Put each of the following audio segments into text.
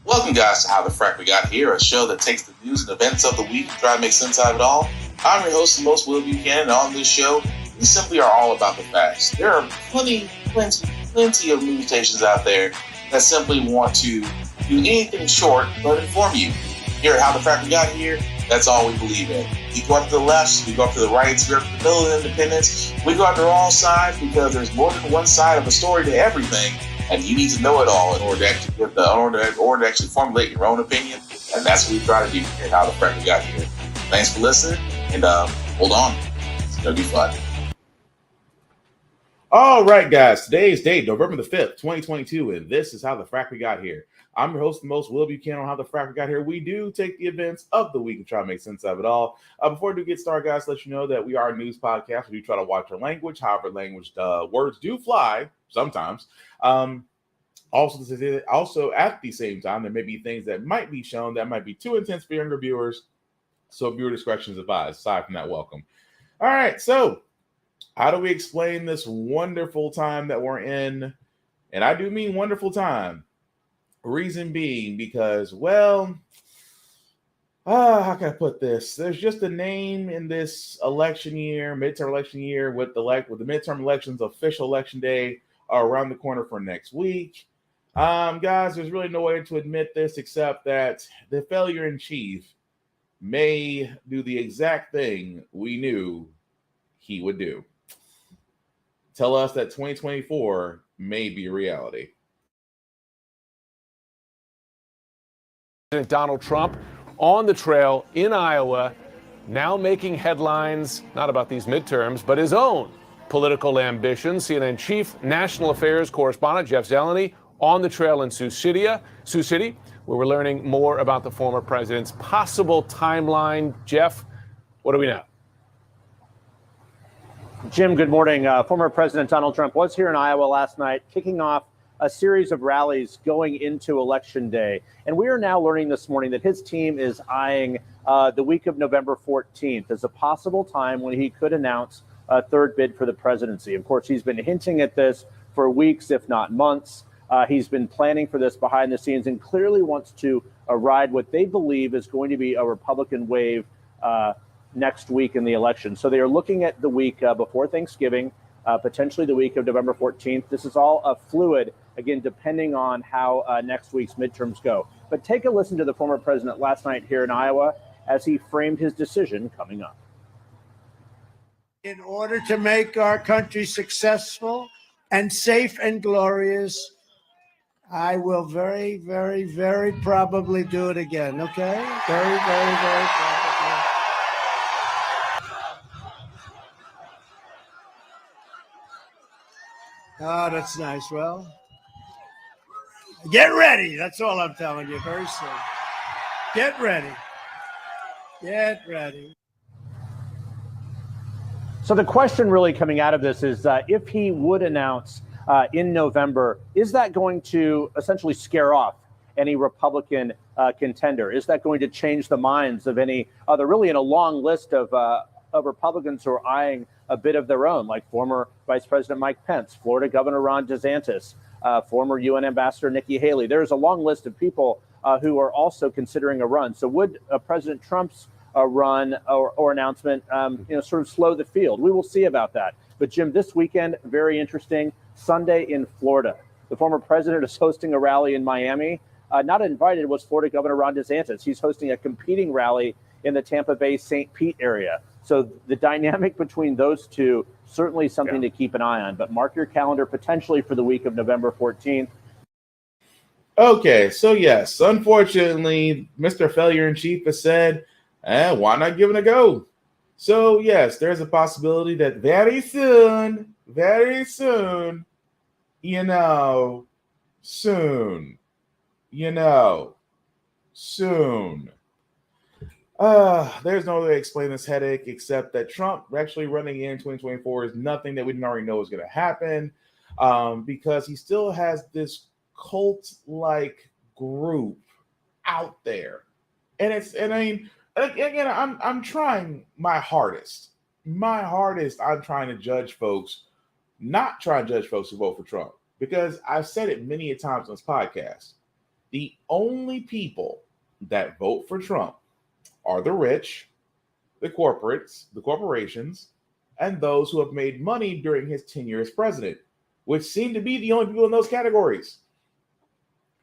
Welcome, guys, to How the Frack We Got Here, a show that takes the news and events of the week and try to make sense out of it all. I'm your host, the most Will Buchanan, and on this show, we simply are all about the facts. There are plenty of news stations out there that simply want to do anything short but inform you. Here at How the Frack We Got Here, that's all we believe in. We go up to the left, we go up to the right, we go up to the middle of independence, we go after all sides because there's more than one side of a story to everything. And you need to know it all in order to actually formulate your own opinion. And that's what we try to do here at How the Frack We Got Here. Thanks for listening, and hold on. It's going to be fun. All right, guys. Today's date, November the 5th, 2022, and this is How the Frack We Got Here. I'm your host, the most Will Buchanan on How the Frack We Got Here. We do take the events of the week and try to make sense of it all. Before we do get started, guys, let you know that we are a news podcast. We do try to watch our language. However, words do fly sometimes. Also, at the same time, there may be things that might be shown that might be too intense for younger viewers. So viewer discretion is advised. Aside from that, welcome. All right, so how do we explain this wonderful time that we're in? And I do mean wonderful time. Reason being because, how can I put this? There's just a name in this election year, midterm election year, with the midterm elections, official election day around the corner for next week. Guys, there's really no way to admit this except that the failure in chief may do the exact thing we knew he would do. Tell us that 2024 may be a reality. President Donald Trump on the trail in Iowa, now making headlines, not about these midterms, but his own political ambitions. CNN Chief National Affairs Correspondent Jeff Zeleny on the trail in Sioux City, where we're learning more about the former president's possible timeline. Jeff, what do we know? Jim, good morning. Former President Donald Trump was here in Iowa last night, kicking off a series of rallies going into Election Day. And we are now learning this morning that his team is eyeing the week of November 14th as a possible time when he could announce a third bid for the presidency. Of course, he's been hinting at this for weeks, if not months. He's been planning for this behind the scenes and clearly wants to ride what they believe is going to be a Republican wave next week in the election. So they are looking at the week before Thanksgiving, potentially the week of November 14th. This is all fluid, again, depending on how next week's midterms go. But take a listen to the former president last night here in Iowa as he framed his decision coming up. In order to make our country successful and safe and glorious, I will very, very, very probably do it again, okay? Very, very, very probably. Oh, that's nice. Well, get ready. That's all I'm telling you very soon. Get ready. Get ready. So the question really coming out of this is if he would announce in November, is that going to essentially scare off any Republican contender? Is that going to change the minds of any other, really in a long list of Republicans who are eyeing a bit of their own, like former Vice President Mike Pence, Florida Governor Ron DeSantis, former UN Ambassador Nikki Haley? There's a long list of people who are also considering a run. So would President Trump's run or announcement sort of slow the field? We will see about that. But Jim, this weekend, very interesting. Sunday in Florida. The former president is hosting a rally in Miami. Not invited was Florida Governor Ron DeSantis. He's hosting a competing rally in the Tampa Bay St. Pete area. So the dynamic between those two, certainly something to keep an eye on. But mark your calendar potentially for the week of November 14th. Okay, so yes, unfortunately, Mr. Failure in Chief has said, why not give it a go? So yes, there's a possibility that very soon, soon, there's no way to explain this headache except that Trump actually running in 2024 is nothing that we didn't already know is going to happen, because he still has this cult-like group out there, I'm trying my hardest. I'm trying to judge folks, not trying to judge folks who vote for Trump, because I've said it many a times on this podcast. The only people that vote for Trump are the rich, the corporations, and those who have made money during his tenure as president, which seem to be the only people in those categories.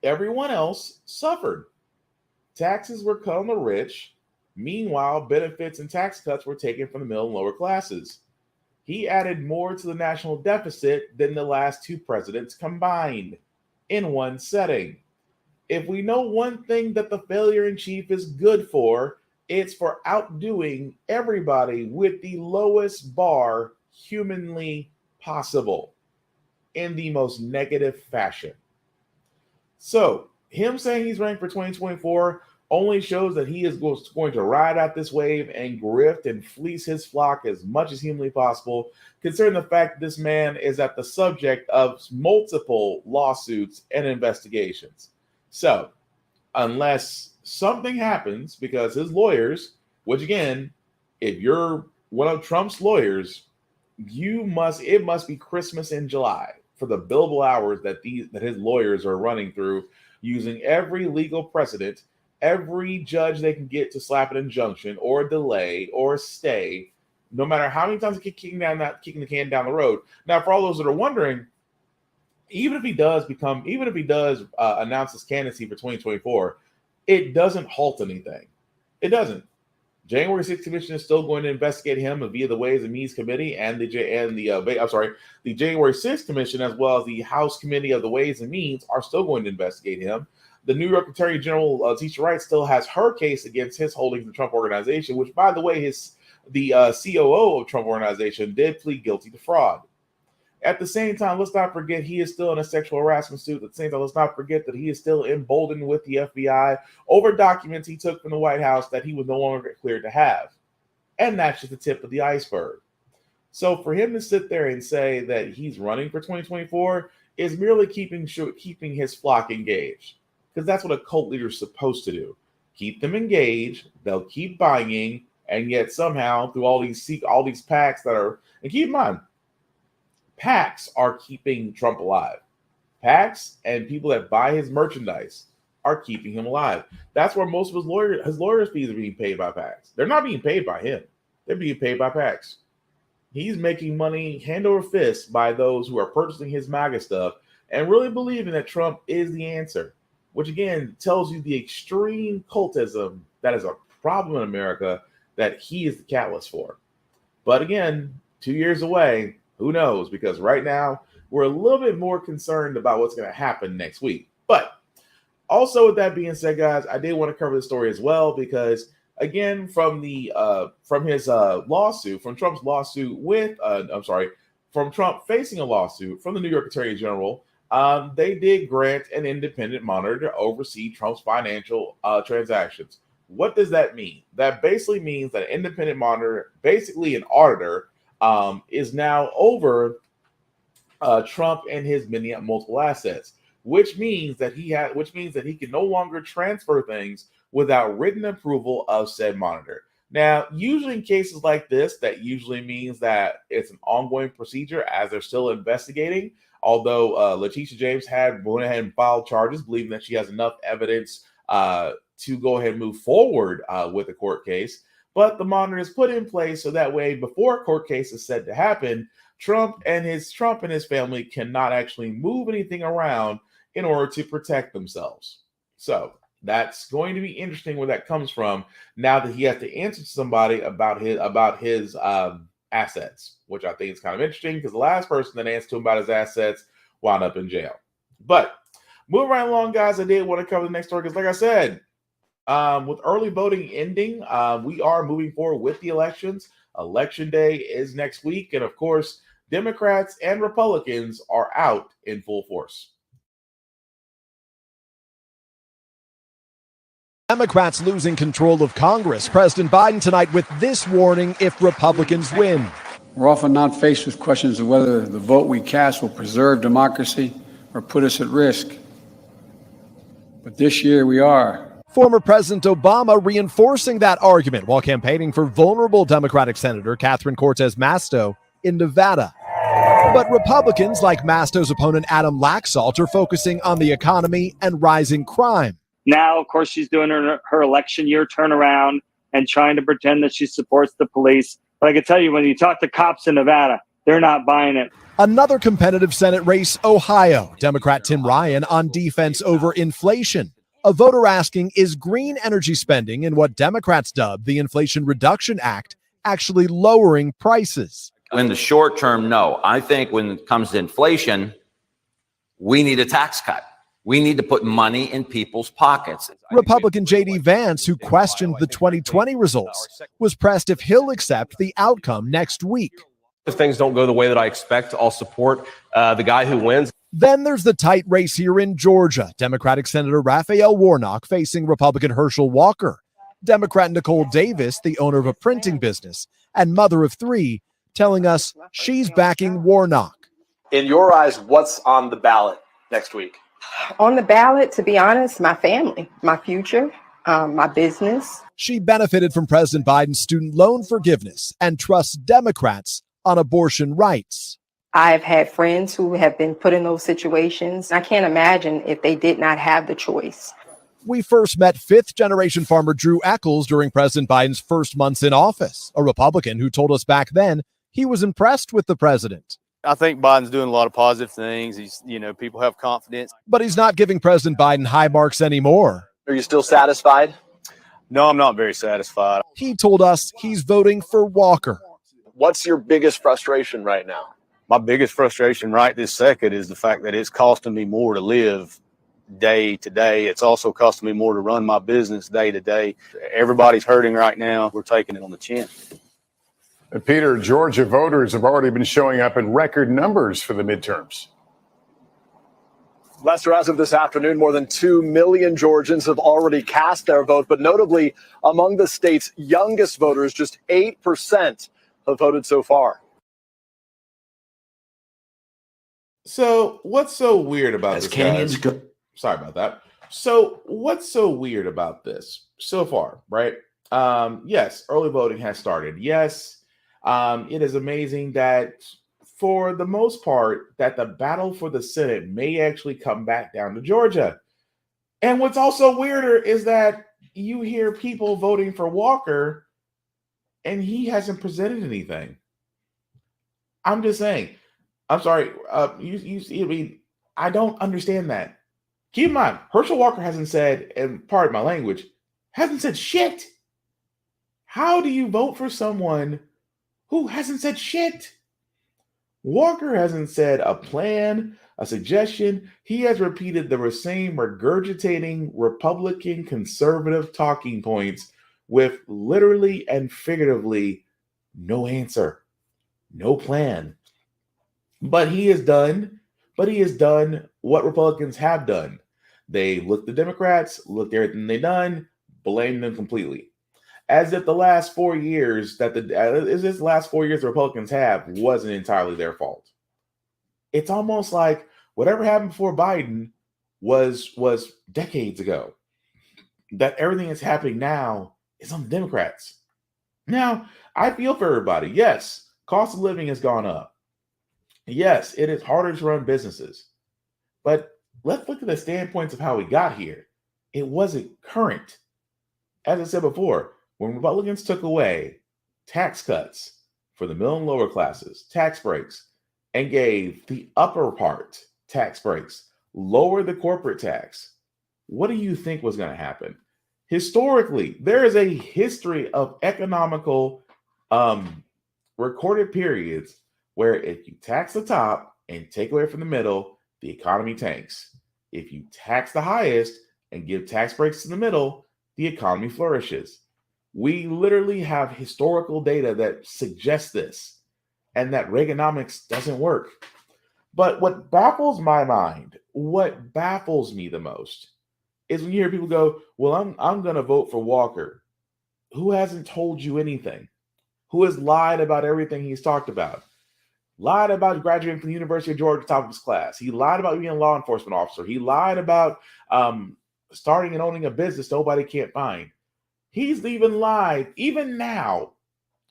Everyone else suffered. Taxes were cut on the rich. Meanwhile, benefits and tax cuts were taken from the middle and lower classes. He added more to the national deficit than the last two presidents combined in one setting. If we know one thing that the failure in chief is good for, it's for outdoing everybody with the lowest bar humanly possible in the most negative fashion. So, him saying he's running for 2024 only shows that he is going to ride out this wave and grift and fleece his flock as much as humanly possible, considering the fact this man is at the subject of multiple lawsuits and investigations. So, unless something happens, because his lawyers, which again, if you're one of Trump's lawyers, it must be Christmas in July for the billable hours that his lawyers are running through, using every legal precedent, every judge they can get to slap an injunction or a delay or a stay, no matter how many times they keep kicking the can down the road. Now, for all those that are wondering, even if he does announce his candidacy for 2024, it doesn't halt anything. It doesn't. January 6th Commission is still going to investigate him via the Ways and Means Committee and the January 6th Commission, as well as the House Committee of the Ways and Means, are still going to investigate him. The New York Attorney General, Tisha Wright, still has her case against his holdings in the Trump Organization, which, by the way, the COO of Trump Organization did plead guilty to fraud. At the same time, let's not forget he is still in a sexual harassment suit. At the same time, let's not forget that he is still emboldened with the FBI over documents he took from the White House that he was no longer cleared to have. And that's just the tip of the iceberg. So for him to sit there and say that he's running for 2024 is merely keeping his flock engaged. Because that's what a cult leader is supposed to do. Keep them engaged, they'll keep buying, and yet somehow through all these PACs that are, and keep in mind, PACs are keeping Trump alive. PACs and people that buy his merchandise are keeping him alive. That's where most of his lawyers' fees are being paid by PACs. They're not being paid by him. They're being paid by PACs. He's making money hand over fist by those who are purchasing his MAGA stuff and really believing that Trump is the answer, which again tells you the extreme cultism that is a problem in America that he is the catalyst for. But again, 2 years away, who knows? Because right now, we're a little bit more concerned about what's going to happen next week. But also, with that being said, guys, I did want to cover the story as well because, again, from Trump's lawsuit from Trump facing a lawsuit from the New York Attorney General, they did grant an independent monitor to oversee Trump's financial transactions. What does that mean? That basically means that an independent monitor, basically an auditor, is now over Trump and his multiple assets, which means that he can no longer transfer things without written approval of said monitor. Now, usually in cases like this, that usually means that it's an ongoing procedure as they're still investigating. Although Letitia James had went ahead and filed charges, believing that she has enough evidence to go ahead and move forward with a court case. But the monitor is put in place so that way, before a court case is said to happen, Trump and his family cannot actually move anything around in order to protect themselves. So that's going to be interesting where that comes from. Now that he has to answer to somebody about his assets, which I think is kind of interesting because the last person that answered to him about his assets wound up in jail. But moving right along, guys, I did want to cover the next story because, like I said, with early voting ending, we are moving forward with the elections. Election day is next week. And of course, Democrats and Republicans are out in full force. Democrats losing control of Congress. President Biden tonight with this warning if Republicans win. We're often not faced with questions of whether the vote we cast will preserve democracy or put us at risk. But this year we are. Former President Obama reinforcing that argument while campaigning for vulnerable Democratic Senator Catherine Cortez Masto in Nevada. But Republicans like Masto's opponent Adam Laxalt are focusing on the economy and rising crime. Now, of course, she's doing her election year turnaround and trying to pretend that she supports the police. But I can tell you, when you talk to cops in Nevada, they're not buying it. Another competitive Senate race, Ohio. Democrat Tim Ryan on defense over inflation. A voter asking, is green energy spending in what Democrats dub the Inflation Reduction Act actually lowering prices? In the short term, no. I think when it comes to inflation, we need a tax cut. We need to put money in people's pockets. Republican J.D. Vance, who questioned the 2020 results, was pressed if he'll accept the outcome next week. If things don't go the way that I expect, I'll support the guy who wins. Then there's the tight race here in Georgia. Democratic Senator Raphael Warnock facing Republican Herschel Walker. Democrat Nicole Davis, the owner of a printing business and mother of three, telling us she's backing Warnock. In your eyes, what's on the ballot next week? On the ballot, to be honest, my family, my future, my business. She benefited from President Biden's student loan forgiveness and trusts Democrats on abortion rights. I've had friends who have been put in those situations. I can't imagine if they did not have the choice. We first met fifth-generation farmer Drew Eccles during President Biden's first months in office, a Republican who told us back then he was impressed with the president. I think Biden's doing a lot of positive things. People have confidence. But he's not giving President Biden high marks anymore. Are you still satisfied? No, I'm not very satisfied. He told us he's voting for Walker. What's your biggest frustration right now? My biggest frustration right this second is the fact that it's costing me more to live day to day. It's also costing me more to run my business day to day. Everybody's hurting right now. We're taking it on the chin. Peter, Georgia voters have already been showing up in record numbers for the midterms. Lester, as of this afternoon, more than 2 million Georgians have already cast their vote. But notably, among the state's youngest voters, just 8% have voted so far. So what's so weird about this, guys? Sorry about that. So what's so weird about this so far, right? Yes, early voting has started. Yes, it is amazing that for the most part that the battle for the Senate may actually come back down to Georgia. And what's also weirder is that you hear people voting for Walker and he hasn't presented anything. I'm just saying. I'm sorry. I mean, I don't understand that. Keep in mind, Herschel Walker hasn't said, and pardon my language, hasn't said shit. How do you vote for someone who hasn't said shit? Walker hasn't said a plan, a suggestion. He has repeated the same regurgitating Republican conservative talking points with literally and figuratively no answer, no plan. But he has done what Republicans have done. They looked at Democrats, looked at everything they've done, blamed them completely. As if the last 4 years the Republicans have wasn't entirely their fault. It's almost like whatever happened before Biden was decades ago. That everything that's happening now is on the Democrats. Now, I feel for everybody. Yes, cost of living has gone up. Yes, it is harder to run businesses. But let's look at the standpoints of how we got here. It wasn't current. As I said before, when Republicans took away tax cuts for the middle and lower classes, tax breaks, and gave the upper part tax breaks, lowered the corporate tax, what do you think was going to happen? Historically, there is a history of economical recorded periods where if you tax the top and take away from the middle, the economy tanks. If you tax the highest and give tax breaks to the middle, the economy flourishes. We literally have historical data that suggests this, and that Reaganomics doesn't work. But what baffles my mind, what baffles me the most, is when you hear people go, well, I'm going to vote for Walker. Who hasn't told you anything? Who has lied about everything he's talked about? Lied about graduating from the University of Georgia, top of his class. He lied about being a law enforcement officer. He lied about starting and owning a business nobody can't find. He's even lied, even now,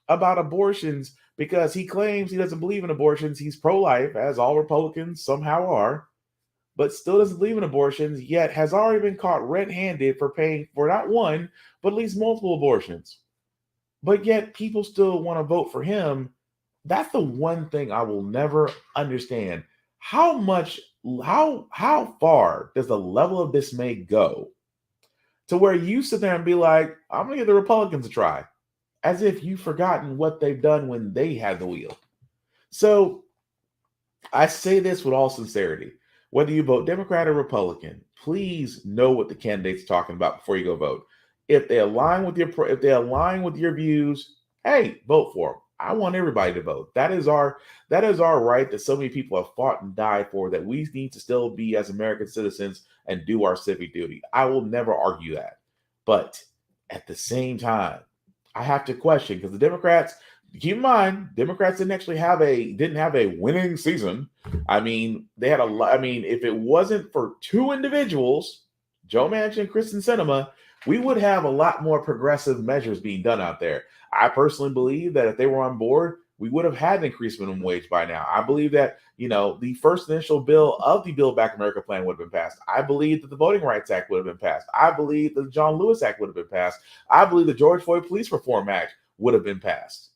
about abortions because he claims he doesn't believe in abortions. He's pro-life, as all Republicans somehow are, but still doesn't believe in abortions, yet has already been caught red-handed for paying for not one, but at least multiple abortions. But yet people still want to vote for him. That's the one thing I will never understand. How far does the level of dismay go to where you sit there and be like, I'm gonna give the Republicans a try, as if you've forgotten what they've done when they had the wheel. So I say this with all sincerity. Whether you vote Democrat or Republican, please know what the candidate's talking about before you go vote. If they align with your views, hey, vote for them. I want everybody to vote. That is our right that so many people have fought and died for, that we need to still be as American citizens and do our civic duty. I will never argue that. But at the same time, I have to question, because the Democrats, keep in mind, Democrats didn't have a winning season. I mean, they had if it wasn't for two individuals, Joe Manchin and Kristen Sinema, we would have a lot more progressive measures being done out there. I personally believe that if they were on board, we would have had an increased minimum wage by now. I believe that, the first initial bill of the Build Back America plan would have been passed. I believe that the Voting Rights Act would have been passed. I believe that the John Lewis Act would have been passed. I believe the George Floyd Police Reform Act would have been passed.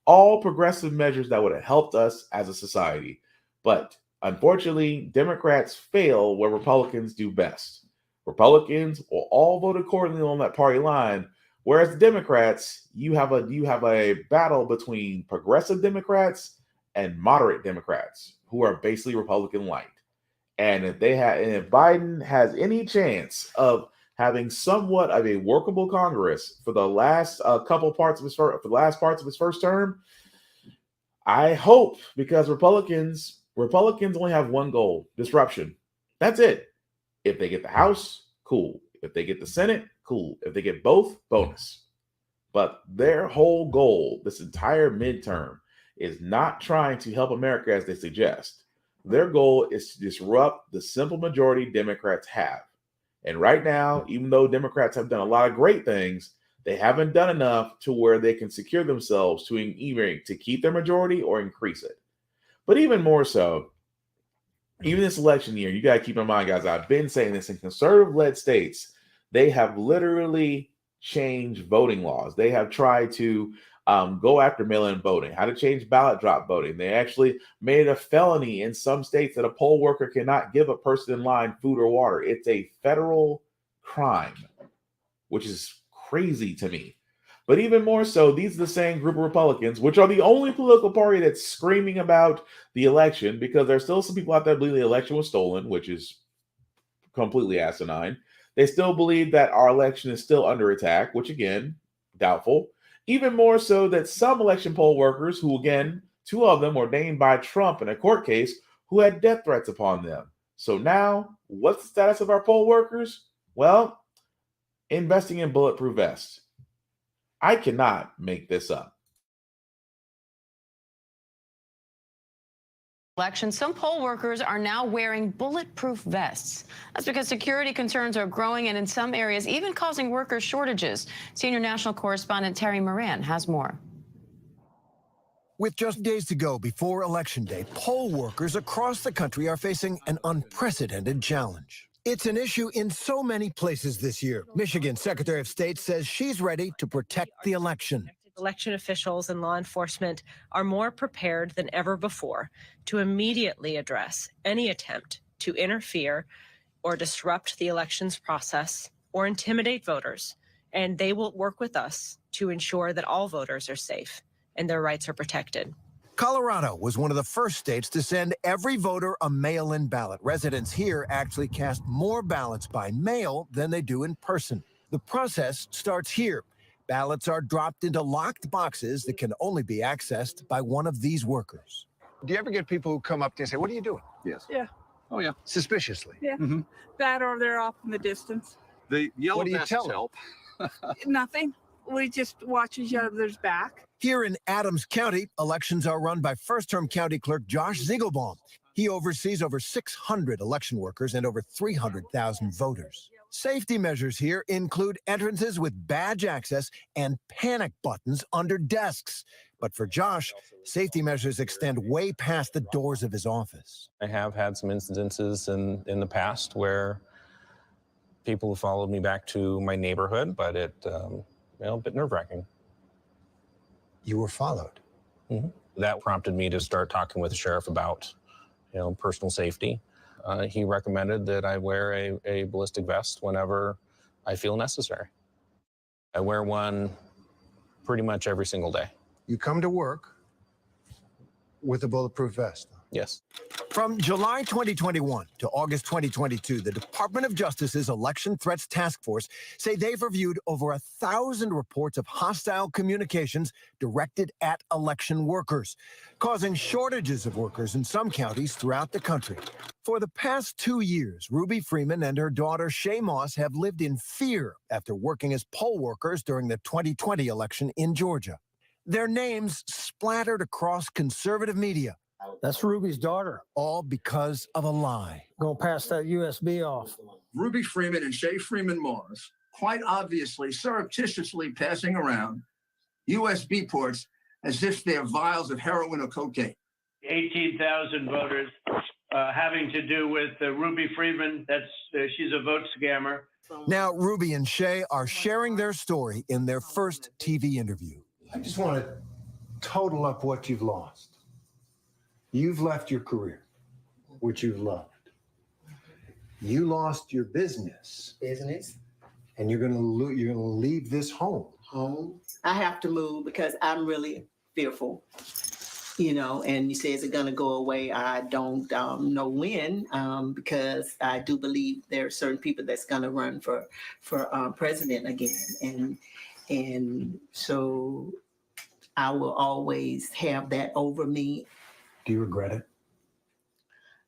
All progressive measures that would have helped us as a society. But unfortunately, Democrats fail where Republicans do best. Republicans will all vote accordingly on that party line, whereas the Democrats, you have a battle between progressive Democrats and moderate Democrats who are basically Republican light. And if Biden has any chance of having somewhat of a workable Congress for the last parts of his first term, I hope, because Republicans only have one goal: disruption. That's it. If they get the House, cool. If they get the Senate, cool. If they get both, bonus. But their whole goal this entire midterm is not trying to help America as they suggest. Their goal is to disrupt the simple majority Democrats have. And right now, even though Democrats have done a lot of great things, they haven't done enough to where they can secure themselves to either to keep their majority or increase it. But even more so, even this election year, you got to keep in mind, guys, I've been saying this, in conservative-led states, they have literally changed voting laws. They have tried to go after mail-in voting, how to change ballot drop voting. They actually made it a felony in some states that a poll worker cannot give a person in line food or water. It's a federal crime, which is crazy to me. But even more so, these are the same group of Republicans, which are the only political party that's screaming about the election, because there's still some people out there believe the election was stolen, which is completely asinine. They still believe that our election is still under attack, which, again, doubtful. Even more so that some election poll workers, who, again, two of them were named by Trump in a court case, who had death threats upon them. So now, what's the status of our poll workers? Well, investing in bulletproof vests. I cannot make this up. Election, some poll workers are now wearing bulletproof vests. That's because security concerns are growing, and in some areas even causing worker shortages. Senior national correspondent Terry Moran has more. With just days to go before Election Day, poll workers across the country are facing an unprecedented challenge. It's an issue in so many places this year. Michigan's Secretary of State says she's ready to protect the election. Election officials and law enforcement are more prepared than ever before to immediately address any attempt to interfere or disrupt the elections process or intimidate voters. And they will work with us to ensure that all voters are safe and their rights are protected. Colorado was one of the first states to send every voter a mail-in ballot. Residents here actually cast more ballots by mail than they do in person. The process starts here. Ballots are dropped into locked boxes that can only be accessed by one of these workers. Do you ever get people who come up to you and say, "What are you doing?" Yes. Yeah. Oh, yeah. Suspiciously. Yeah. Mm-hmm. That or they're off in the distance. The yellow What do you vests tell them? help. Nothing. We just watch each other's back. Here in Adams County, elections are run by first-term county clerk Josh Zingelbaum. He oversees over 600 election workers and over 300,000 voters. Safety measures here include entrances with badge access and panic buttons under desks. But for Josh, safety measures extend way past the doors of his office. I have had some incidences in the past where people have followed me back to my neighborhood, but it, a bit nerve-wracking. You were followed. Mm-hmm. That prompted me to start talking with the sheriff about, personal safety. He recommended that I wear a ballistic vest whenever I feel necessary. I wear one pretty much every single day. You come to work with a bulletproof vest. Yes. From July 2021 to August 2022, the Department of Justice's Election Threats Task Force say they've reviewed over 1,000 reports of hostile communications directed at election workers, causing shortages of workers in some counties throughout the country. For the past 2 years, Ruby Freeman and her daughter Shay Moss have lived in fear after working as poll workers during the 2020 election in Georgia. Their names splattered across conservative media. That's Ruby's daughter. All because of a lie. Gonna pass that USB off. Ruby Freeman and Shay Freeman Morris, quite obviously, surreptitiously passing around USB ports as if they're vials of heroin or cocaine. 18,000 voters having to do with Ruby Freeman. She's a vote scammer. Now, Ruby and Shay are sharing their story in their first TV interview. I just want to total up what you've lost. You've left your career, which you've loved. You lost your business, and you're gonna leave this home. I have to move because I'm really fearful, and you say, is it going to go away? I don't know when, because I do believe there are certain people that's going to run for president again. And so I will always have that over me. Do you regret it?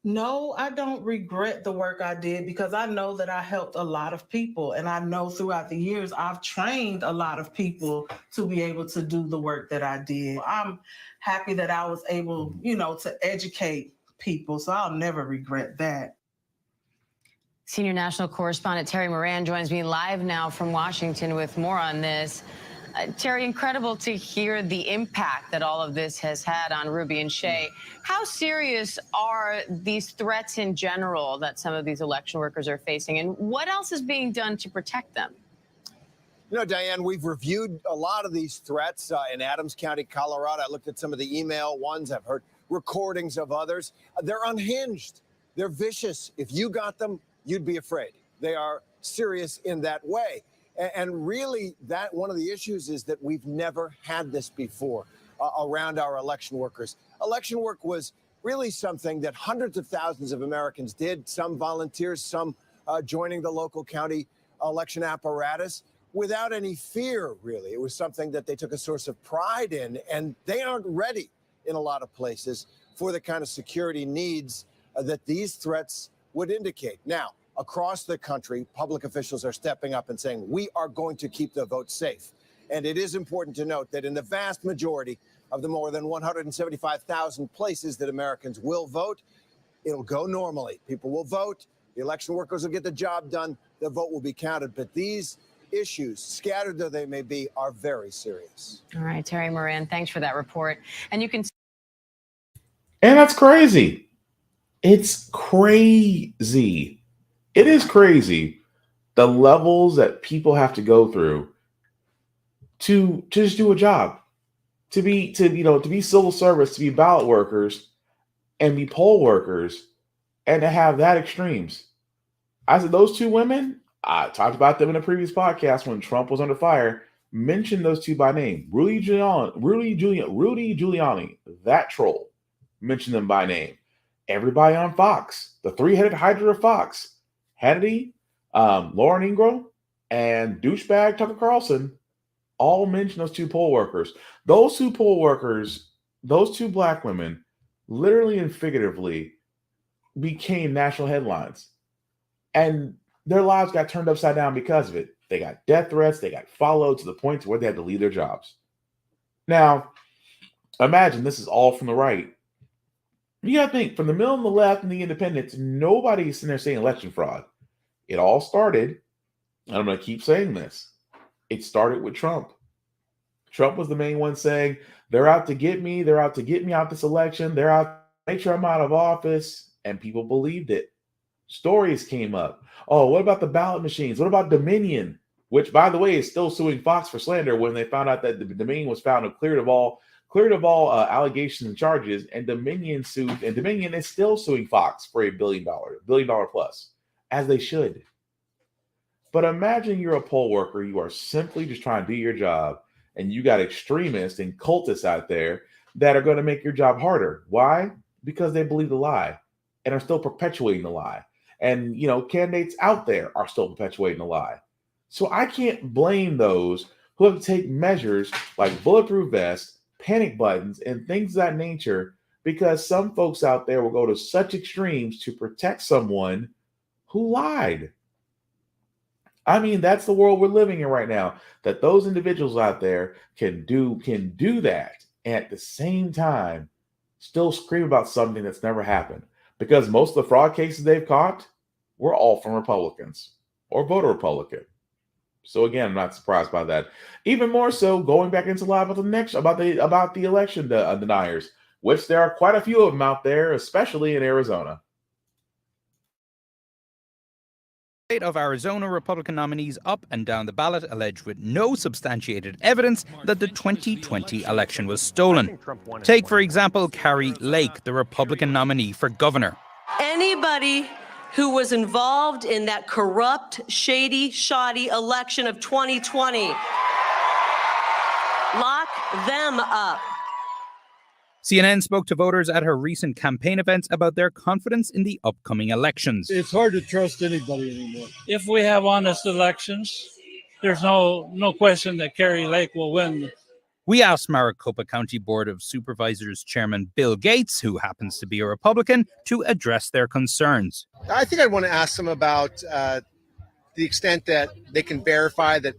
No, I don't regret the work I did because I know that I helped a lot of people. And I know throughout the years, I've trained a lot of people to be able to do the work that I did. I'm happy that I was able, to educate people. So I'll never regret that. Senior national correspondent Terry Moran joins me live now from Washington with more on this. Terry, incredible to hear the impact that all of this has had on Ruby and Shay. How serious are these threats in general that some of these election workers are facing, and what else is being done to protect them? Diane, we've reviewed a lot of these threats in Adams County, Colorado. I looked at some of the email ones. I've heard recordings of others. They're unhinged. They're vicious. If you got them, you'd be afraid. They are serious in that way. And really, that one of the issues is that we've never had this before around our election workers. Election work was really something that hundreds of thousands of Americans did, some volunteers, some joining the local county election apparatus without any fear, really. It was something that they took a source of pride in, and they aren't ready in a lot of places for the kind of security needs that these threats would indicate. Now, across the country, public officials are stepping up and saying, we are going to keep the vote safe. And it is important to note that in the vast majority of the more than 175,000 places that Americans will vote, it'll go normally. People will vote. The election workers will get the job done. The vote will be counted. But these issues, scattered though they may be, are very serious. All right, Terry Moran, thanks for that report. And you can... And that's crazy. It's crazy. It is crazy the levels that people have to go through to just do a job, to be civil service, to be ballot workers and be poll workers, and to have that extremes. I said those two women, I talked about them in a previous podcast when Trump was under fire, mentioned those two by name. Rudy Giuliani, that troll, mentioned them by name. Everybody on Fox, the three-headed hydra of Fox, Hannity, Lauren Ingraham, and douchebag Tucker Carlson all mention those two poll workers. Those two poll workers, those two black women, literally and figuratively became national headlines. And their lives got turned upside down because of it. They got death threats. They got followed to the point where they had to leave their jobs. Now, imagine this is all from the right. You got to think, from the middle and the left and the independents, nobody's sitting there saying election fraud. It all started, and I'm going to keep saying this, it started with Trump. Trump was the main one saying, they're out to get me. They're out to get me out this election. They're out to make sure I'm out of office. And people believed it. Stories came up. Oh, what about the ballot machines? What about Dominion? Which, by the way, is still suing Fox for slander when they found out that the Dominion was found cleared of all allegations and charges. And Dominion sued, and Dominion is still suing Fox for $1 billion plus, as they should. But imagine you're a poll worker. You are simply just trying to do your job. And you got extremists and cultists out there that are going to make your job harder. Why? Because they believe the lie and are still perpetuating the lie. And, candidates out there are still perpetuating the lie. So I can't blame those who have to take measures like bulletproof vests, panic buttons, and things of that nature, because some folks out there will go to such extremes to protect someone who lied. I mean, that's the world we're living in right now, that those individuals out there can do that, and at the same time still scream about something that's never happened. Because most of the fraud cases they've caught were all from Republicans or voter Republican. So again, I'm not surprised by that. Even more so, going back into live about the election deniers, which there are quite a few of them out there, especially in Arizona. Of Arizona Republican nominees up and down the ballot alleged with no substantiated evidence that the 2020 election was stolen. Take, for example, Carrie Lake, the Republican nominee for governor. Anybody who was involved in that corrupt, shady, shoddy election of 2020, lock them up. CNN spoke to voters at her recent campaign events about their confidence in the upcoming elections. It's hard to trust anybody anymore. If we have honest elections, there's no question that Carrie Lake will win. We asked Maricopa County Board of Supervisors Chairman Bill Gates, who happens to be a Republican, to address their concerns. I think I'd want to ask them about the extent that they can verify that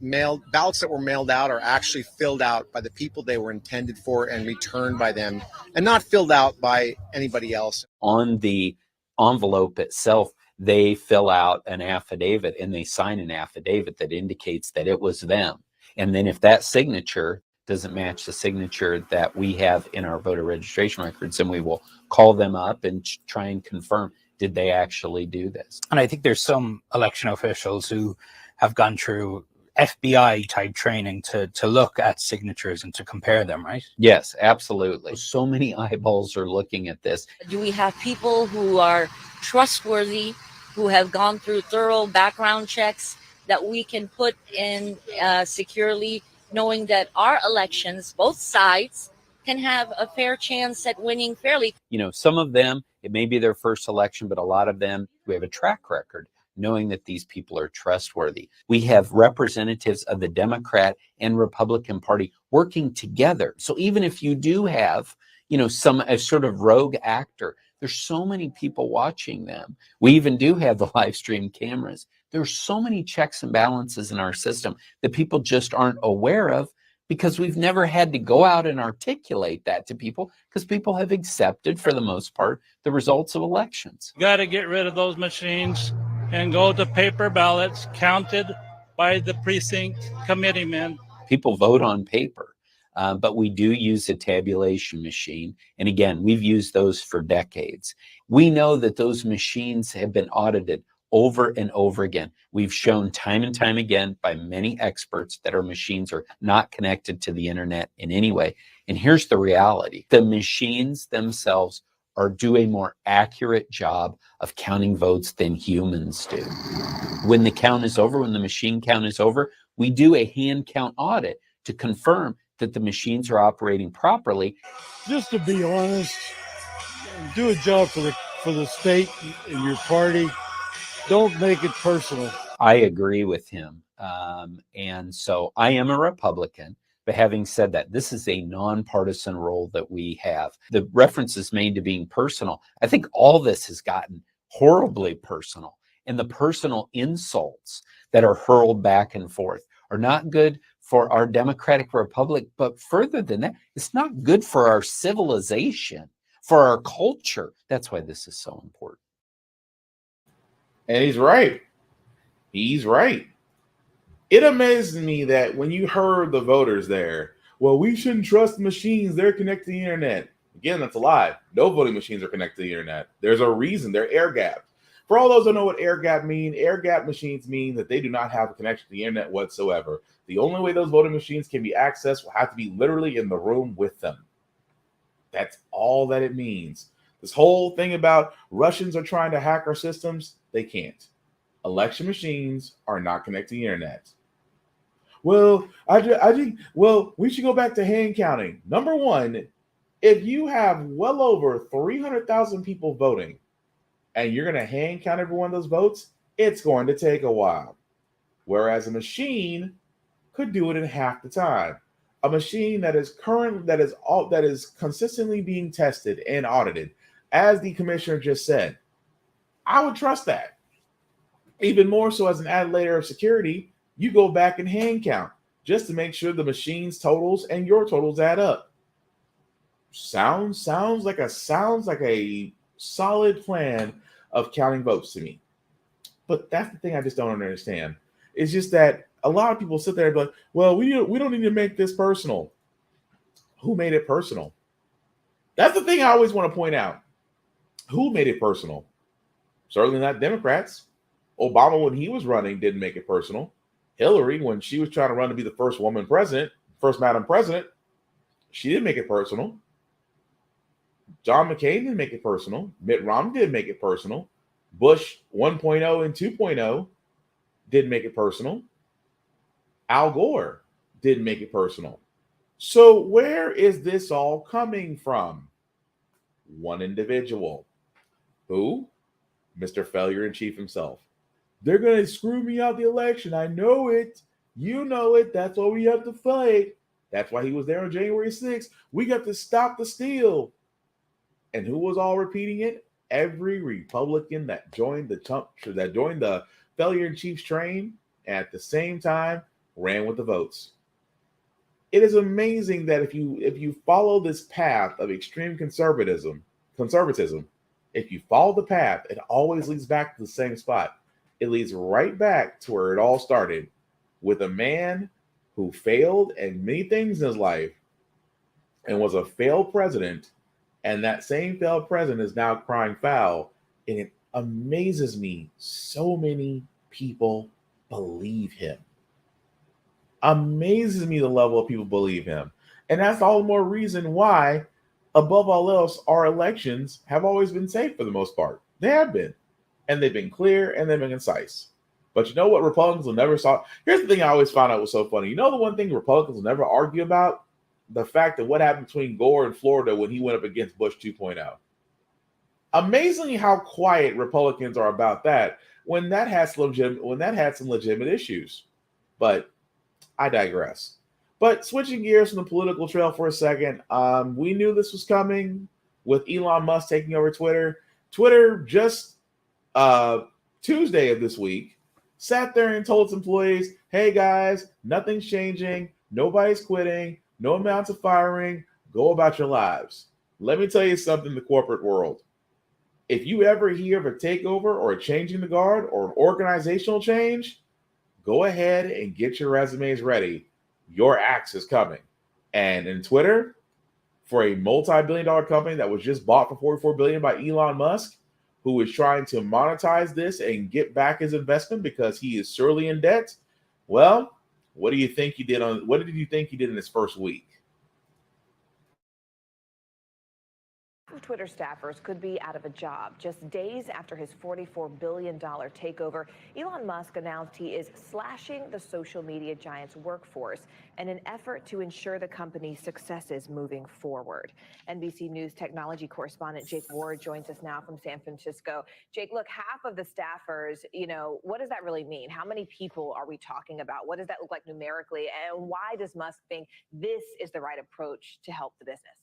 ballots that were mailed out are actually filled out by the people they were intended for and returned by them, and not filled out by anybody else. On the envelope itself, they fill out an affidavit and they sign an affidavit that indicates that it was them. And then if that signature doesn't match the signature that we have in our voter registration records, then we will call them up and try and confirm, did they actually do this? And I think there's some election officials who have gone through FBI type training to look at signatures and to compare them, right? Yes, absolutely. So many eyeballs are looking at this. Do we have people who are trustworthy, who have gone through thorough background checks that we can put in securely, knowing that our elections, both sides, can have a fair chance at winning fairly? Some of them, it may be their first election, but a lot of them, we have a track record knowing that these people are trustworthy. We have representatives of the Democrat and Republican Party working together. So even if you do have, a sort of rogue actor, there's so many people watching them. We even do have the live stream cameras. There's so many checks and balances in our system that people just aren't aware of, because we've never had to go out and articulate that to people, because people have accepted, for the most part, the results of elections. Got to get rid of those machines and go to paper ballots counted by the precinct committee men. People vote on paper, but we do use a tabulation machine. And again, we've used those for decades. We know that those machines have been audited over and over again. We've shown time and time again by many experts that our machines are not connected to the internet in any way. And here's the reality. The machines themselves do a more accurate job of counting votes than humans do. When the count is over, when the machine count is over, we do a hand count audit to confirm that the machines are operating properly. Just to be honest, do a job for the state and your party. Don't make it personal. I agree with him. And so I am a Republican. But having said that, this is a nonpartisan role that we have. The references made to being personal, I think all this has gotten horribly personal. And the personal insults that are hurled back and forth are not good for our democratic republic. But further than that, it's not good for our civilization, for our culture. That's why this is so important. And he's right. He's right. It amazes me that when you heard the voters there, well, we shouldn't trust machines. They're connected to the internet. Again, that's a lie. No voting machines are connected to the internet. There's a reason. They're air gapped. For all those who know what air gap mean, air gap machines mean that they do not have a connection to the internet whatsoever. The only way those voting machines can be accessed will have to be literally in the room with them. That's all that it means. This whole thing about Russians are trying to hack our systems, they can't. Election machines are not connected to the internet. Well, I think, well, we should go back to hand counting. Number one, if you have well over 300,000 people voting and you're going to hand count every one of those votes, it's going to take a while. Whereas a machine could do it in half the time. A machine that is consistently being tested and audited, as the commissioner just said, I would trust that. Even more so, as an added layer of security, you go back and hand count just to make sure the machine's totals and your totals add up. Sounds like a solid plan of counting votes to me. But that's the thing I just don't understand. It's just that a lot of people sit there and be like, well, we don't need to make this personal. Who made it personal? That's the thing I always want to point out. Who made it personal? Certainly not Democrats. Obama, when he was running, didn't make it personal. Hillary, when she was trying to run to be the first woman president, first Madam President, she didn't make it personal. John McCain didn't make it personal. Mitt Romney didn't make it personal. Bush 1.0 and 2.0 didn't make it personal. Al Gore didn't make it personal. So where is this all coming from? One individual. Who? Mr. Failure in Chief himself. They're going to screw me out the election. I know it. You know it. That's why we have to fight. That's why he was there on January 6th. We got to stop the steal. And who was all repeating it? Every Republican that joined the Failure in Chief's train at the same time ran with the votes. It is amazing that if you follow this path of extreme conservatism, if you follow the path, it always leads back to the same spot. It leads right back to where it all started, with a man who failed at many things in his life and was a failed president, and that same failed president is now crying foul. And it amazes me so many people believe him. Amazes me the level of people believe him. And that's all the more reason why, above all else, our elections have always been safe for the most part. They have been. And they've been clear and they've been concise. But you know what Republicans will never solve? Here's the thing I always found out was so funny. You know the one thing Republicans will never argue about? The fact that what happened between Gore and Florida when he went up against Bush 2.0. Amazingly how quiet Republicans are about that when that had some legitimate issues. But I digress. But switching gears from the political trail for a second, we knew this was coming with Elon Musk taking over Twitter. Twitter just Tuesday of this week sat there and told its employees, hey guys, nothing's changing. Nobody's quitting. No amounts of firing. Go about your lives. Let me tell you something in the corporate world. If you ever hear of a takeover or a change in the guard or an organizational change, go ahead and get your resumes ready. Your axe is coming. And in Twitter, for a multi-billion-dollar company that was just bought for $44 billion by Elon Musk, who is trying to monetize this and get back his investment because he is surely in debt, well, what did you think he did in his first week? Twitter staffers could be out of a job. Just days after his $44 billion takeover, Elon Musk announced he is slashing the social media giant's workforce in an effort to ensure the company's successes moving forward. NBC News technology correspondent Jake Ward joins us now from San Francisco. Jake, look, half of the staffers, what does that really mean? How many people are we talking about? What does that look like numerically? And why does Musk think this is the right approach to help the business?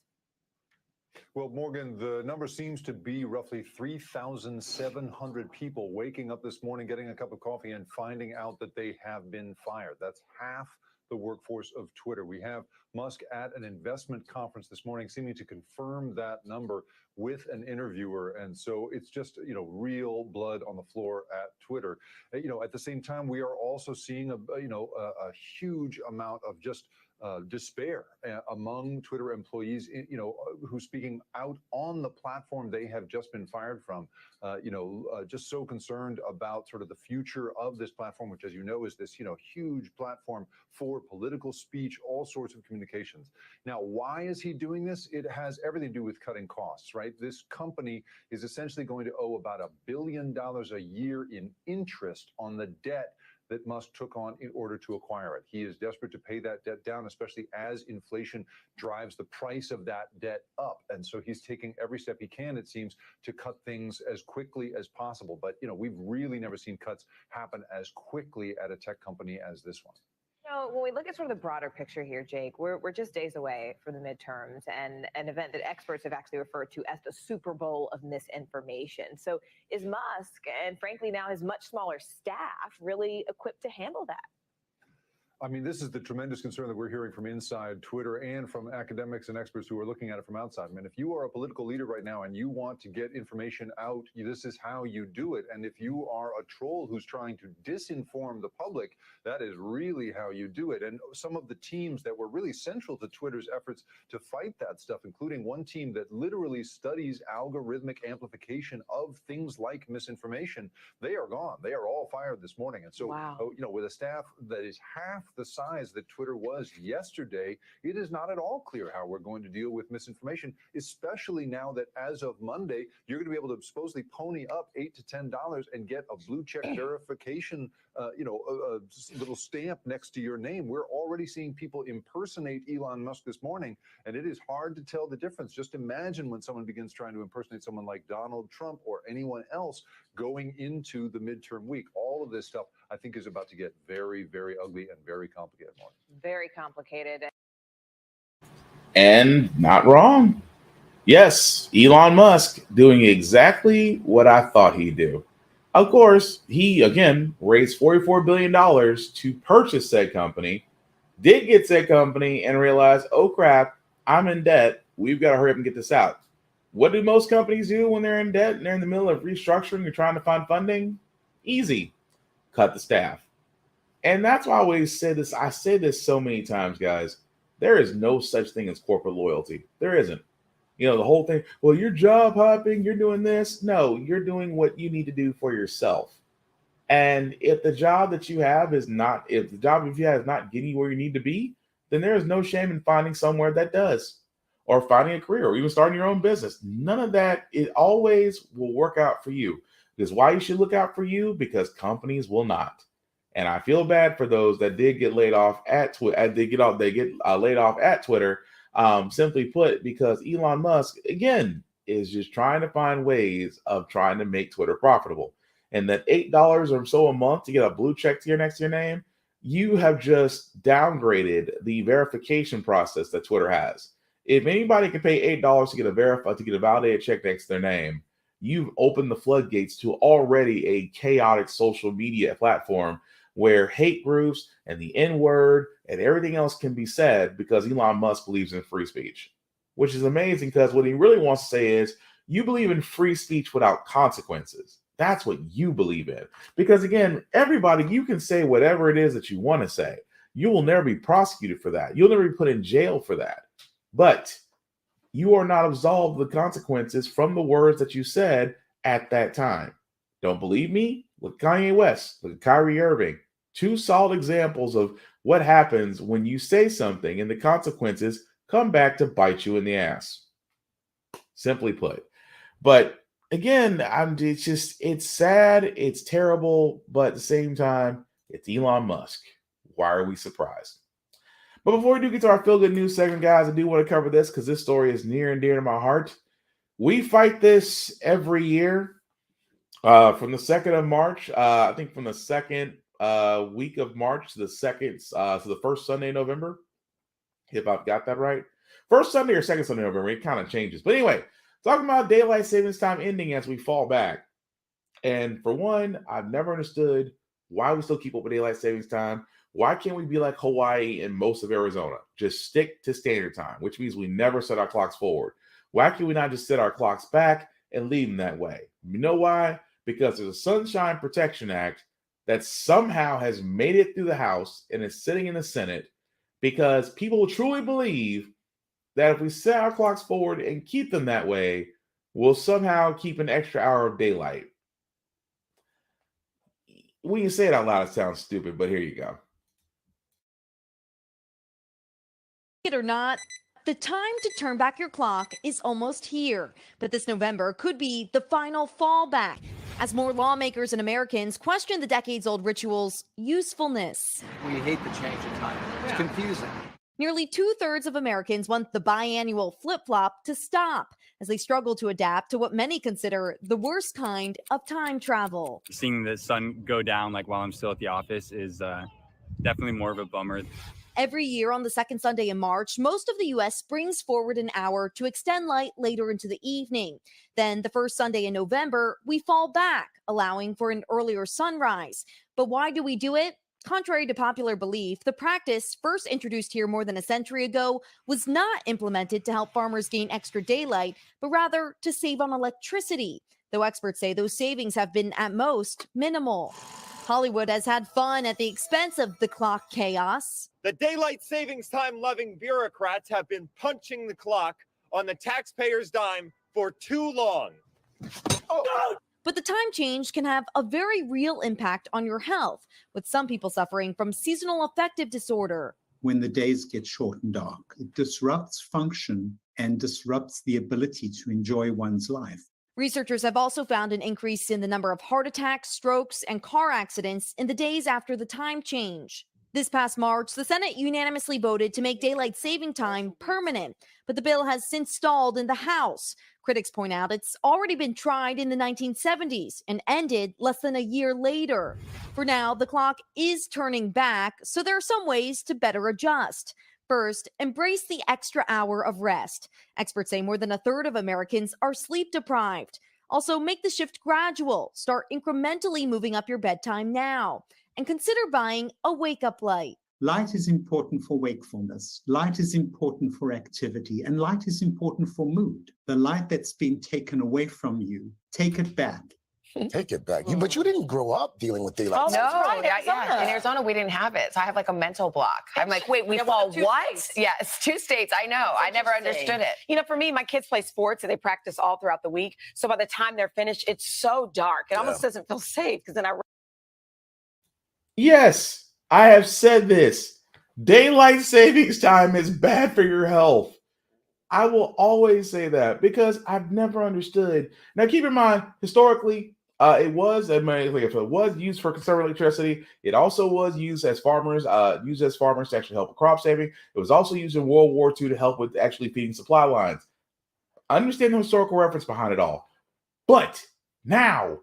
Well, Morgan, the number seems to be roughly 3,700 people waking up this morning, getting a cup of coffee and finding out that they have been fired. That's half the workforce of Twitter. We have Musk at an investment conference this morning, seeming to confirm that number with an interviewer. And so it's just, real blood on the floor at Twitter. At the same time, we are also seeing a huge amount of just despair among Twitter employees, who speaking out on the platform they have just been fired from, just so concerned about sort of the future of this platform, which, as you know, is this, huge platform for political speech, all sorts of communications. Now, why is he doing this? It has everything to do with cutting costs, right? This company is essentially going to owe about $1 billion a year in interest on the debt that Musk took on in order to acquire it. He is desperate to pay that debt down, especially as inflation drives the price of that debt up. And so he's taking every step he can, it seems, to cut things as quickly as possible. But, we've really never seen cuts happen as quickly at a tech company as this one. When we look at sort of the broader picture here, Jake, we're just days away from the midterms and an event that experts have actually referred to as the Super Bowl of misinformation. So is Musk, and frankly now his much smaller staff, really equipped to handle that? I mean, this is the tremendous concern that we're hearing from inside Twitter and from academics and experts who are looking at it from outside. I mean, if you are a political leader right now and you want to get information out, this is how you do it. And if you are a troll who's trying to disinform the public, that is really how you do it. And some of the teams that were really central to Twitter's efforts to fight that stuff, including one team that literally studies algorithmic amplification of things like misinformation, they are gone. They are all fired this morning. And so, wow. With a staff that is half the size that Twitter was yesterday, it is not at all clear how we're going to deal with misinformation, especially now that as of Monday, you're going to be able to supposedly pony up $8 to $10 and get a blue check verification, a little stamp next to your name. We're already seeing people impersonate Elon Musk this morning, and it is hard to tell the difference. Just imagine when someone begins trying to impersonate someone like Donald Trump or anyone else going into the midterm week. All of this stuff, I think, is about to get very, very ugly and very complicated. Very complicated. And not wrong. Yes, Elon Musk doing exactly what I thought he'd do. Of course, he, again, raised $44 billion to purchase said company, did get said company, and realized, oh crap, I'm in debt. We've got to hurry up and get this out. What do most companies do when they're in debt and they're in the middle of restructuring and trying to find funding? Easy. Cut the staff. And that's why I always say this. I say this so many times, guys. There is no such thing as corporate loyalty. There isn't. The whole thing, well, you're job hopping, you're doing this. No, you're doing what you need to do for yourself. And if the job that you have is not, if the job if you have is not getting you where you need to be, then there is no shame in finding somewhere that does, or finding a career, or even starting your own business. None of that, it always will work out for you. Because why you should look out for you? Because companies will not. And I feel bad for those that did get laid off at Twitter. They get laid off at Twitter. Simply put, because Elon Musk, again, is just trying to find ways of trying to make Twitter profitable. And that $8 or so a month to get a blue check here next to your name, you have just downgraded the verification process that Twitter has. If anybody can pay $8 to get a validated check next to their name, you've opened the floodgates to already a chaotic social media platform where hate groups and the N-word and everything else can be said because Elon Musk believes in free speech, which is amazing because what he really wants to say is you believe in free speech without consequences. That's what you believe in. Because again, everybody, you can say whatever it is that you want to say. You will never be prosecuted for that. You'll never be put in jail for that. But you are not absolved of the consequences from the words that you said at that time. Don't believe me? Look at Kanye West, look at Kyrie Irving. Two solid examples of what happens when you say something and the consequences come back to bite you in the ass. Simply put. But again, it's sad, it's terrible, but at the same time, it's Elon Musk. Why are we surprised? But before we do get to our feel-good news segment, guys, I do want to cover this because this story is near and dear to my heart. We fight this every year from the 2nd of March. I think from the second week of March to the first Sunday in November, if I've got that right. First Sunday or second Sunday in November, it kind of changes. But anyway, talking about daylight savings time ending as we fall back. And for one, I've never understood why we still keep up with daylight savings time Why can't we be like Hawaii and most of Arizona? Just stick to standard time, which means we never set our clocks forward. Why can we not just set our clocks back and leave them that way? You know why? Because there's a Sunshine Protection Act that somehow has made it through the House and is sitting in the Senate, because people truly believe that if we set our clocks forward and keep them that way, we'll somehow keep an extra hour of daylight. When you say it out loud, it sounds stupid, but here you go. It or not, the time to turn back your clock is almost here, but this November could be the final fallback as more lawmakers and Americans question the decades-old ritual's usefulness. We hate the change in time. It's confusing. Nearly 2/3 of Americans want the biannual flip-flop to stop as they struggle to adapt to what many consider the worst kind of time travel. Seeing the sun go down like while I'm still at the office is definitely more of a bummer. Every year on the second Sunday in March, most of the U.S. brings forward an hour to extend light later into the evening. Then the first Sunday in November, we fall back, allowing for an earlier sunrise. But why do we do it? Contrary to popular belief, the practice, first introduced here more than a century ago, was not implemented to help farmers gain extra daylight, but rather to save on electricity, though experts say those savings have been at most minimal. Hollywood has had fun at the expense of the clock chaos. The daylight savings time loving bureaucrats have been punching the clock on the taxpayers' dime for too long. But the time change can have a very real impact on your health, with some people suffering from seasonal affective disorder. When the days get short and dark, it disrupts function and disrupts the ability to enjoy one's life. Researchers have also found an increase in the number of heart attacks, strokes, and car accidents in the days after the time change. This past March, the Senate unanimously voted to make daylight saving time permanent, but the bill has since stalled in the House. Critics point out it's already been tried in the 1970s and ended less than a year later. For now, the clock is turning back, so there are some ways to better adjust. First, embrace the extra hour of rest. Experts say more than 1/3 of Americans are sleep deprived. Also, make the shift gradual. Start incrementally moving up your bedtime now. And consider buying a wake-up light. Light is important for wakefulness. Light is important for activity. And light is important for mood. The light that's been taken away from you, take it back. Take it back. But you didn't grow up dealing with daylight. Oh, savings. no, yeah. In Arizona, we didn't have it. So I have like a mental block. I'm like, wait, we fall what? Yeah, it's 2 states. I know. I never understood it. You know, for me, my kids play sports and they practice all throughout the week. So by the time they're finished, it's so dark. It almost doesn't feel safe because then Yes, I have said this. Daylight savings time is bad for your health. I will always say that because I've never understood. Now, keep in mind, historically, it was used for conserving electricity. It also was used as farmers to actually help with crop saving. It was also used in World War II to help with actually feeding supply lines. I understand the historical reference behind it all, but now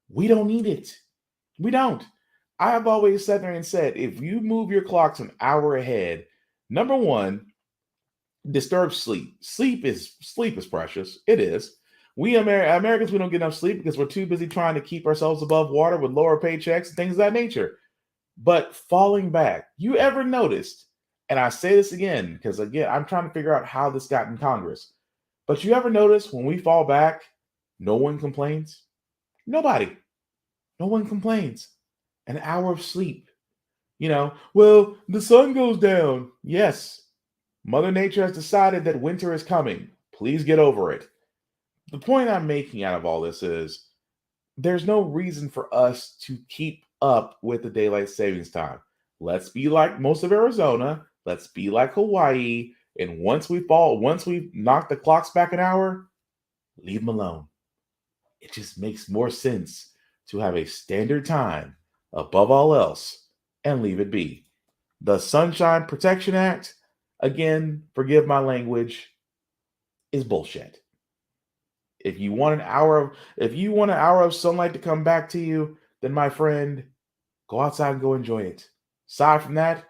we don't need it. We don't. I have always sat there and said, if you move your clocks an hour ahead, number one, disturbs sleep. Sleep is precious. It is. We Americans, we don't get enough sleep because we're too busy trying to keep ourselves above water with lower paychecks and things of that nature. But falling back, you ever noticed, and I say this again, because again, I'm trying to figure out how this got in Congress, but you ever notice when we fall back, no one complains? Nobody. No one complains. An hour of sleep. Well, the sun goes down. Yes. Mother Nature has decided that winter is coming. Please get over it. The point I'm making out of all this is there's no reason for us to keep up with the daylight savings time. Let's be like most of Arizona. Let's be like Hawaii. And once we knock the clocks back an hour, leave them alone. It just makes more sense to have a standard time above all else and leave it be. The Sunshine Protection Act, again, forgive my language, is bullshit. If you want an hour of sunlight to come back to you, then my friend, go outside and go enjoy it. Aside from that,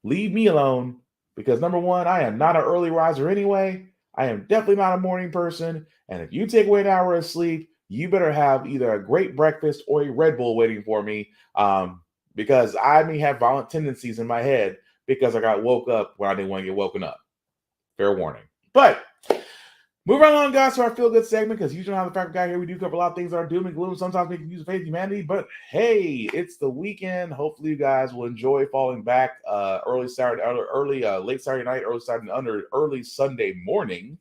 leave me alone because number one, I am not an early riser anyway. I am definitely not a morning person. And if you take away an hour of sleep, you better have either a great breakfast or a Red Bull waiting for me. because I may have violent tendencies in my head because I got woke up when I didn't want to get woken up. Fair warning. But moving right on, guys, to our feel good segment, because usually how the Frack guy here, we do cover a lot of things that are doom and gloom. Sometimes we can use faith in humanity, but hey, it's the weekend. Hopefully, you guys will enjoy falling back late Saturday night, early Sunday morning.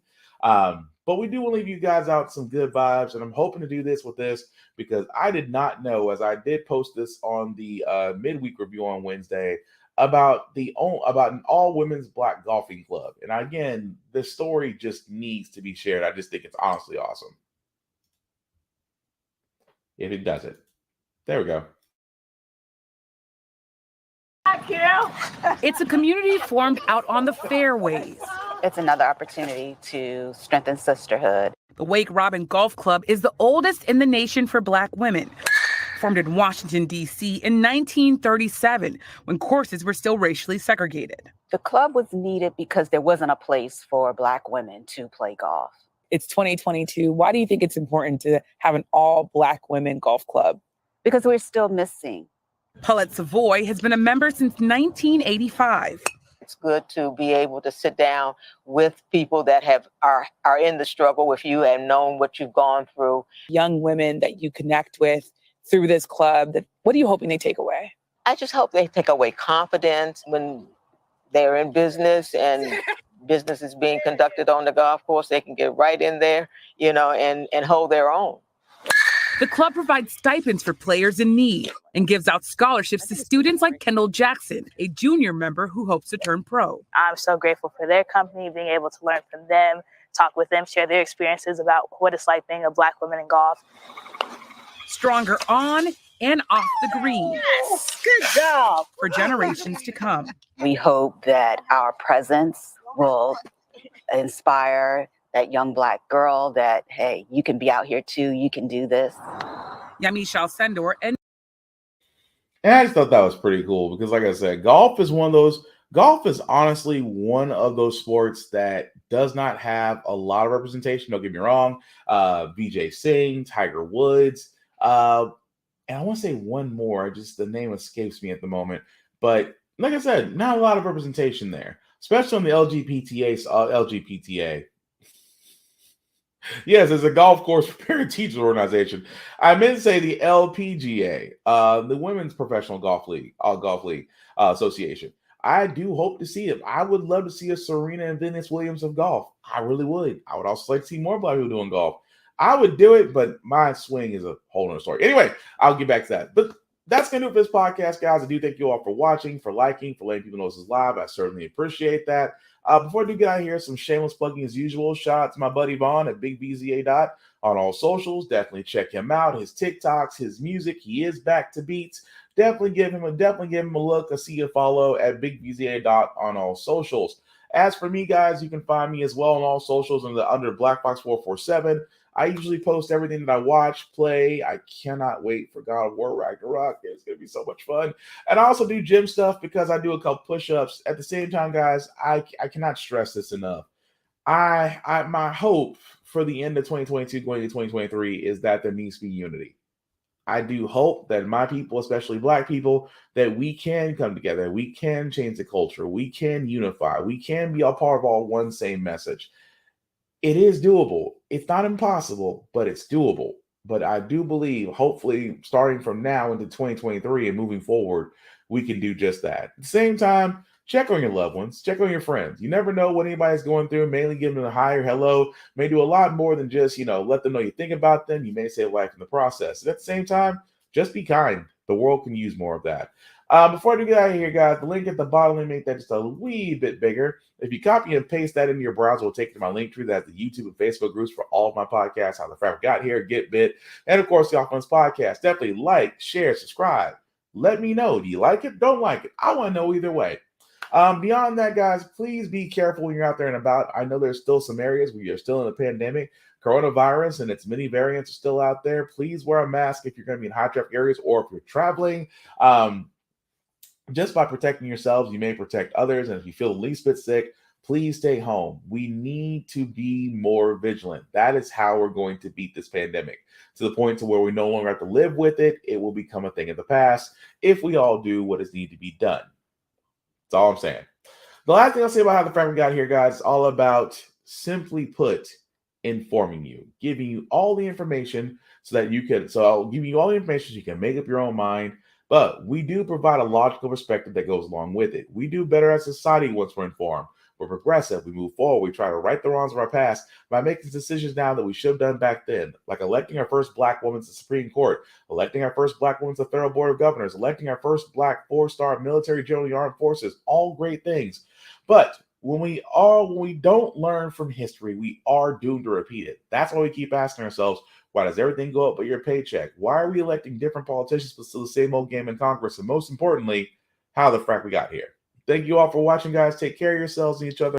But we do want to leave you guys out some good vibes, and I'm hoping to do this with this because I did not know, as I did post this on the midweek review on Wednesday, about an all women's black golfing club. And again, this story just needs to be shared. I just think it's honestly awesome. If it does it. There we go. It's a community formed out on the fairways. It's another opportunity to strengthen sisterhood. The Wake Robin Golf Club is the oldest in the nation for black women. Formed in Washington, D.C. in 1937, when courses were still racially segregated. The club was needed because there wasn't a place for black women to play golf. It's 2022. Why do you think it's important to have an all black women golf club? Because we're still missing. Paulette Savoy has been a member since 1985. It's good to be able to sit down with people that are in the struggle with you and known what you've gone through. Young women that you connect with through this club, what are you hoping they take away? I just hope they take away confidence when they're in business and business is being conducted on the golf course. They can get right in there, and hold their own. The club provides stipends for players in need and gives out scholarships to students like Kendall Jackson, a junior member who hopes to turn pro. I'm so grateful for their company, being able to learn from them, talk with them, share their experiences about what it's like being a black woman in golf. Stronger on and off the green. Yes, good job. For generations to come. We hope that our presence will inspire that young black girl that, hey, you can be out here too. You can do this. Yamiche Sendor and I just thought that was pretty cool because, like I said, golf is honestly one of those sports that does not have a lot of representation. Don't get me wrong. Vijay Singh, Tiger Woods, and I want to say one more. Just the name escapes me at the moment. But like I said, not a lot of representation there, especially on the LGPTA. Yes, it's a golf course for parent teachers organization. I meant to say the LPGA, the Women's Professional Golf League Association. I do hope to see it. I would love to see a Serena and Venus Williams of golf. I really would. I would also like to see more black people doing golf. I would do it, but my swing is a whole other story. Anyway, I'll get back to that. But that's going to do it for this podcast, guys. I do thank you all for watching, for liking, for letting people know this is live. I certainly appreciate that. Before I do get out of here, some shameless plugging as usual. Shout out to my buddy Vaughn at BigVZA on all socials. Definitely check him out. His TikToks, his music. He is back to beats. Definitely give him a look, a see, a follow at BigVZA on all socials. As for me, guys, you can find me as well on all socials under BlackBox447. I usually post everything that I watch, play. I cannot wait for God of War Ragnarok. It's going to be so much fun. And I also do gym stuff because I do a couple push-ups. At the same time, guys, I cannot stress this enough. My hope for the end of 2022 going into 2023 is that there needs to be unity. I do hope that my people, especially black people, that we can come together. We can change the culture. We can unify. We can be a part of all one same message. It is doable. It's not impossible, but it's doable. But I do believe, hopefully, starting from now into 2023 and moving forward, we can do just that. At the same time, check on your loved ones. Check on your friends. You never know what anybody's going through. Mainly give them a hi or hello. May do a lot more than just, let them know you think about them. You may save life in the process. And at the same time, just be kind. The world can use more of that. Before I get out of here, guys, the link at the bottom, let me make that just a wee bit bigger. If you copy and paste that into your browser, we'll take you to my link tree. That's the YouTube and Facebook groups for all of my podcasts, How the Frack Got Here, Get Bit, and of course, the Off Funds Podcast. Definitely like, share, subscribe. Let me know. Do you like it? Don't like it? I want to know either way. Beyond that, guys, please be careful when you're out there and about. I know there's still some areas where you're still in a pandemic. Coronavirus and its many variants are still out there. Please wear a mask if you're going to be in high traffic areas or if you're traveling. Just by protecting yourselves, you may protect others. And if you feel the least bit sick, Please stay home. We need to be more vigilant. That is how we're going to beat this pandemic, to the point to where we no longer have to live with it. It will become a thing of the past if we all do what is needed to be done. That's all I'm saying. The last thing I'll say about how the Frack we got here, guys, is all about, simply put, informing you, giving you all the information so that you can, so I'll give you all the information so you can make up your own mind. But we do provide a logical perspective that goes along with it. We do better as a society once we're informed. We're progressive. We move forward. We try to right the wrongs of our past by making decisions now that we should have done back then, like electing our first Black woman to the Supreme Court, electing our first Black woman to the Federal Board of Governors, electing our first Black 4-star military general in the armed forces. All great things. But when we don't learn from history, we are doomed to repeat it. That's why we keep asking ourselves, why does everything go up but your paycheck? Why are we electing different politicians but still the same old game in Congress? And most importantly, how the frack we got here. Thank you all for watching, guys. Take care of yourselves and each other.